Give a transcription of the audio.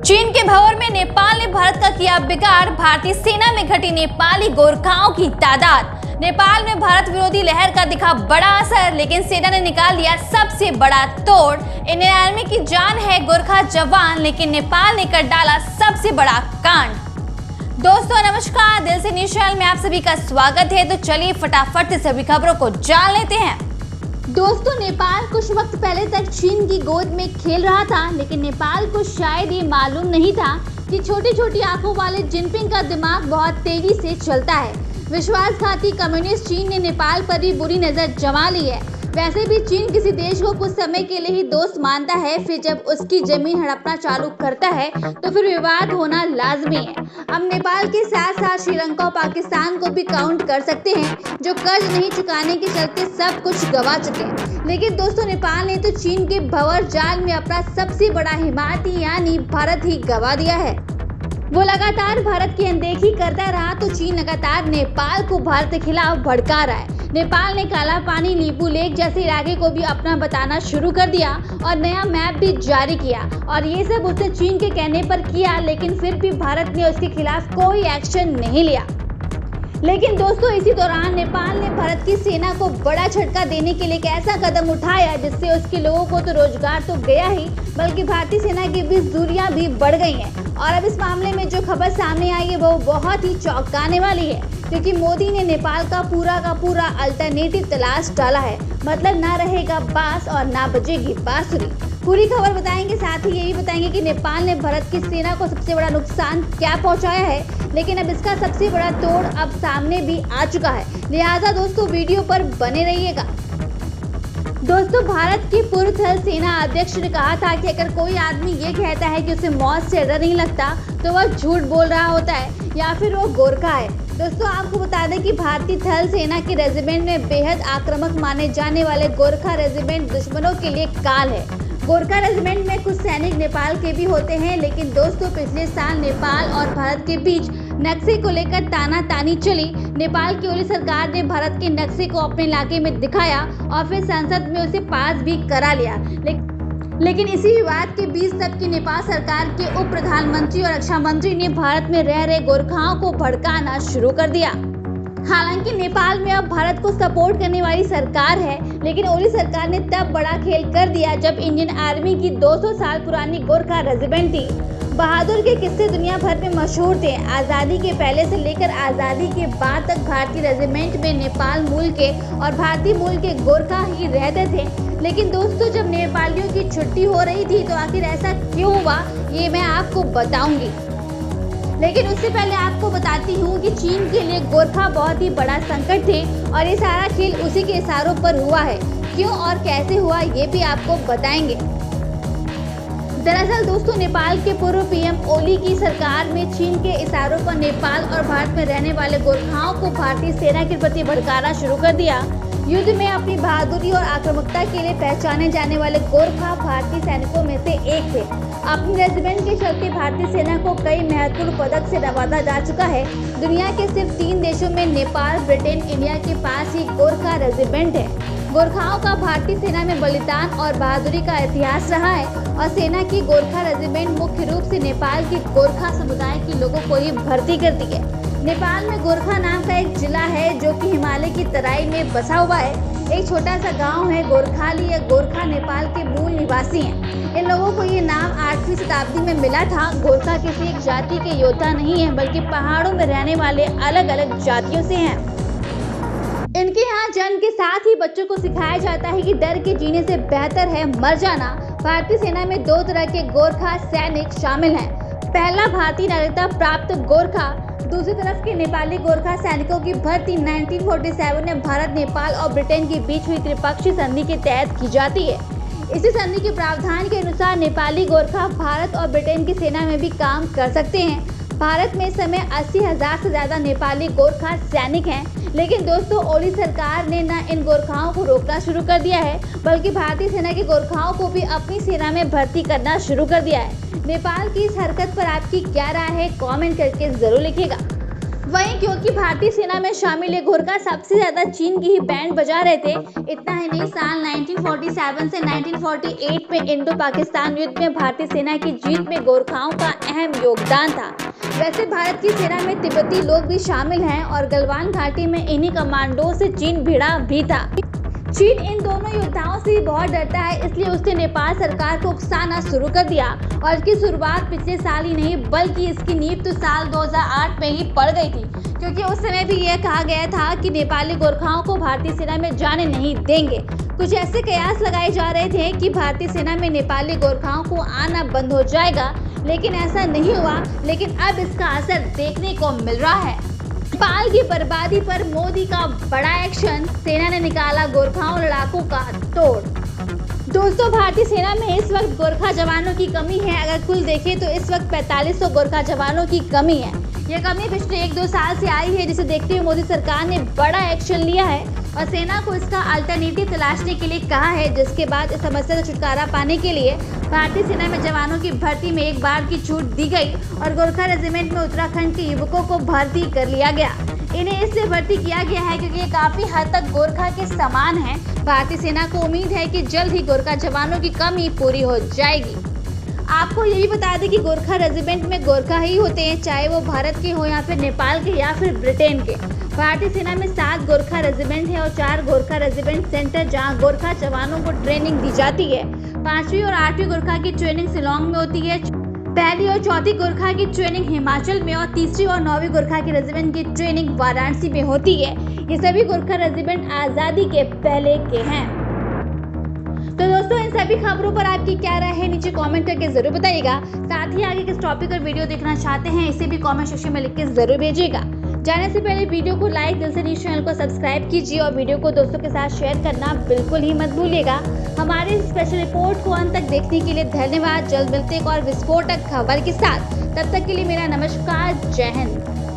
चीन के भंवर में नेपाल ने भारत का किया बिगाड़। भारतीय सेना में घटी नेपाली गोरखाओं की तादाद। नेपाल में भारत विरोधी लहर का दिखा बड़ा असर, लेकिन सेना ने निकाल दिया सबसे बड़ा तोड़। इंडियन आर्मी की जान है गोरखा जवान, लेकिन नेपाल ने कर डाला सबसे बड़ा कांड। दोस्तों नमस्कार, दिल से न्यूज़ चैनल में आप सभी का स्वागत है। तो चलिए फटाफट से सभी खबरों को जान लेते हैं। दोस्तों नेपाल कुछ वक्त पहले तक चीन की गोद में खेल रहा था, लेकिन नेपाल को शायद ये मालूम नहीं था कि छोटी छोटी आंखों वाले जिनपिंग का दिमाग बहुत तेजी से चलता है। विश्वासघाती कम्युनिस्ट चीन ने नेपाल पर भी बुरी नजर जमा ली है। वैसे भी चीन किसी देश को कुछ समय के लिए ही दोस्त मानता है, फिर जब उसकी जमीन हड़पना चालू करता है तो फिर विवाद होना लाजमी है। हम नेपाल के साथ साथ श्रीलंका और पाकिस्तान को भी काउंट कर सकते हैं, जो कर्ज नहीं चुकाने के चलते सब कुछ गवा चुके हैं। लेकिन दोस्तों नेपाल ने तो चीन के भंवर जाल में अपना सबसे बड़ा हिमायती यानी भारत ही गवा दिया है। वो लगातार भारत की अनदेखी करता रहा तो चीन लगातार नेपाल को भारत के खिलाफ भड़का रहा है। नेपाल ने काला पानी, लीपू लेक जैसे इलाके को भी अपना बताना शुरू कर दिया और नया मैप भी जारी किया, और ये सब उसने चीन के कहने पर किया, लेकिन फिर भी भारत ने उसके खिलाफ कोई एक्शन नहीं लिया। लेकिन दोस्तों इसी दौरान नेपाल ने भारत की सेना को बड़ा झटका देने के लिए एक ऐसा कदम उठाया जिससे उसके लोगों को तो रोजगार तो गया ही, बल्कि भारतीय सेना के बीच दूरियां भी बढ़ गई हैं। और अब इस मामले में जो खबर सामने आई है वो बहुत ही चौंकाने वाली है, क्योंकि मोदी ने नेपाल का पूरा अल्टरनेटिव तलाश डाला है। मतलब ना रहेगा बांस और ना बजेगी बांसुरी। पूरी खबर बताएंगे, साथ ही ये भी बताएंगे कि नेपाल ने भारत की सेना को सबसे बड़ा नुकसान क्या पहुंचाया है, लेकिन अब इसका सबसे बड़ा तोड़ अब सामने भी आ चुका है। लिहाजा दोस्तों वीडियो पर बने रहिएगा। दोस्तों भारत के पूर्व थल सेना अध्यक्ष ने कहा था कि अगर कोई आदमी ये कहता है कि उसे मौत से डर नहीं लगता तो वह झूठ बोल रहा होता है या फिर वो गोरखा है। दोस्तों आपको बता दें कि भारतीय थल सेना के रेजिमेंट में बेहद आक्रामक माने जाने वाले गोरखा रेजिमेंट दुश्मनों के लिए काल है। गोरखा रेजिमेंट में कुछ सैनिक नेपाल के भी होते हैं, लेकिन दोस्तों पिछले साल नेपाल और भारत के बीच नक्शे को लेकर तानातानी चली। नेपाल की ओली सरकार ने भारत के नक्शे को अपने इलाके में दिखाया और फिर संसद में उसे पास भी करा लिया। लेकिन इसी विवाद के बीच तब की नेपाल सरकार के उप प्रधानमंत्री और रक्षा मंत्री ने भारत में रह रहे गोरखाओं को भड़काना शुरू कर दिया। हालांकि नेपाल में अब भारत को सपोर्ट करने वाली सरकार है, लेकिन ओली सरकार ने तब बड़ा खेल कर दिया जब इंडियन आर्मी की 200 साल पुरानी गोरखा रेजिमेंट थी। बहादुर के किस्से दुनिया भर में मशहूर थे। आज़ादी के पहले से लेकर आज़ादी के बाद तक भारतीय रेजिमेंट में नेपाल मूल के और भारतीय मूल के गोरखा ही रहते थे। लेकिन दोस्तों जब नेपालियों की छुट्टी हो रही थी तो आखिर ऐसा क्यों हुआ ये मैं आपको बताऊंगी। लेकिन उससे पहले आपको बताती हूँ कि चीन के लिए गोरखा बहुत ही बड़ा संकट थे और ये सारा खेल उसी के इशारों पर हुआ है। क्यों और कैसे हुआ ये भी आपको बताएंगे। दरअसल दोस्तों नेपाल के पूर्व पीएम ओली की सरकार में चीन के इशारों पर नेपाल और भारत में रहने वाले गोरखाओं को भारतीय सेना के प्रति भड़काना शुरू कर दिया। युद्ध में अपनी बहादुरी और आक्रामकता के लिए पहचाने जाने वाले गोरखा भारतीय सैनिकों में से एक थे। अपनी रेजिमेंट के चलते भारतीय सेना को कई महत्वपूर्ण पदक से नवाजा जा चुका है। दुनिया के सिर्फ 3 देशों में नेपाल, ब्रिटेन, इंडिया के पास ही गोरखा रेजिमेंट है। गोरखाओं का भारतीय सेना में बलिदान और बहादुरी का इतिहास रहा है और सेना की गोरखा रेजिमेंट मुख्य रूप से नेपाल के गोरखा समुदाय के लोगों को ही भर्ती करती है। नेपाल में गोरखा नाम का एक जिला है जो कि हिमालय की तराई में बसा हुआ है। एक छोटा सा गांव है गोरखाली या गोरखा नेपाल के मूल निवासी हैं। इन लोगों को ये नाम 8वीं शताब्दी में मिला था। गोरखा किसी एक जाति के योद्धा नहीं है, बल्कि पहाड़ों में रहने वाले अलग अलग जातियों से हैं। इनके यहाँ जन्म के साथ ही बच्चों को सिखाया जाता है कि डर के जीने से बेहतर है मर जाना। भारतीय सेना में 2 तरह के गोरखा सैनिक शामिल हैं। पहला भारतीय नागरिकता प्राप्त गोरखा, दूसरी तरफ के नेपाली गोरखा सैनिकों की भर्ती 1947 में भारत, नेपाल और ब्रिटेन के बीच हुई त्रिपक्षीय संधि के तहत की जाती है। इसी संधि के प्रावधान के अनुसार नेपाली गोरखा भारत और ब्रिटेन की सेना में भी काम कर सकते हैं। भारत में इस समय 80,000 से ज्यादा नेपाली गोरखा सैनिक हैं। लेकिन दोस्तों ओली सरकार ने न इन गोरखाओं को रोकना शुरू कर दिया है, बल्कि भारतीय सेना के गोरखाओं को भी अपनी सेना में भर्ती करना शुरू कर दिया है। नेपाल की इस हरकत पर आपकी क्या राय है, कमेंट करके जरूर लिखिएगा। वहीं क्योंकि भारतीय सेना में शामिल ये गोरखा सबसे ज्यादा चीन की ही बैंड बजा रहे थे। इतना ही नहीं, साल 1947 से 1948 में इंडो पाकिस्तान युद्ध में भारतीय सेना की जीत में गोरखाओं का अहम योगदान था। वैसे भारत की सेना में तिब्बती लोग भी शामिल हैं और गलवान घाटी में इन्हीं कमांडो से चीन भिड़ा भी था। चीन इन दोनों योद्धाओं से बहुत डरता है, इसलिए उसने नेपाल सरकार को उकसाना शुरू कर दिया और इसकी शुरुआत पिछले साल ही नहीं बल्कि इसकी नींव तो साल 2008 में ही पड़ गई थी, क्योंकि उस समय भी यह कहा गया था कि नेपाली गोरखाओं को भारतीय सेना में जाने नहीं देंगे। कुछ ऐसे कयास लगाए जा रहे थे कि भारतीय सेना में नेपाली गोरखाओं को आना बंद हो जाएगा, लेकिन ऐसा नहीं हुआ। लेकिन अब इसका असर देखने को मिल रहा है। नेपाल की बर्बादी पर मोदी का बड़ा एक्शन, सेना ने निकाला गोरखाओं लड़ाकों का तोड़। दोस्तों, भारतीय सेना में इस वक्त गोरखा जवानों की कमी है। अगर कुल देखें तो इस वक्त 4500 गोरखा जवानों की कमी है। यह कमी पिछले 1-2 साल से आई है, जिसे देखते हुए मोदी सरकार ने बड़ा एक्शन लिया है और सेना को इसका अल्टरनेटिव तलाशने के लिए कहा है, जिसके बाद इस समस्या से छुटकारा पाने के लिए भारतीय सेना में जवानों की भर्ती में एक बार की छूट दी गई और गोरखा रेजिमेंट में उत्तराखंड के युवकों को भर्ती कर लिया गया। इन्हें इससे भर्ती किया गया है क्योंकि ये काफी हद तक गोरखा के समान है। भारतीय सेना को उम्मीद है कि जल्द ही गोरखा जवानों की कमी पूरी हो जाएगी। आपको ये भी बता दें कि गोरखा रेजिमेंट में गोरखा ही होते हैं, चाहे वो भारत के हो या फिर नेपाल के या फिर ब्रिटेन के। भारतीय सेना में 7 गोरखा रेजिमेंट है और 4 गोरखा रेजिमेंट सेंटर जहां गोरखा जवानों को ट्रेनिंग दी जाती है। 5वीं और 8वीं गोरखा की ट्रेनिंग शिलांग में होती है। पहली और चौथी गोरखा की ट्रेनिंग हिमाचल में और तीसरी और 9वीं गोरखा की रेजिमेंट की ट्रेनिंग वाराणसी में होती है। ये सभी गोरखा रेजिमेंट आजादी के पहले के हैं। तो दोस्तों, इन सभी खबरों पर आपकी क्या राय है नीचे कमेंट करके जरूर बताइएगा। साथ ही आगे किस टॉपिक पर वीडियो देखना चाहते हैं इसे भी कमेंट सेक्शन में लिख के जरूर भेजिएगा। जाने से पहले वीडियो को लाइक, दिल से न्यूज़ चैनल को सब्सक्राइब कीजिए और वीडियो को दोस्तों के साथ शेयर करना बिल्कुल ही मत भूलिएगा। हमारे स्पेशल रिपोर्ट को अंत तक देखने के लिए धन्यवाद। जल्द मिलते एक और विस्फोटक खबर के साथ, तब तक के लिए मेरा नमस्कार। जय हिंद।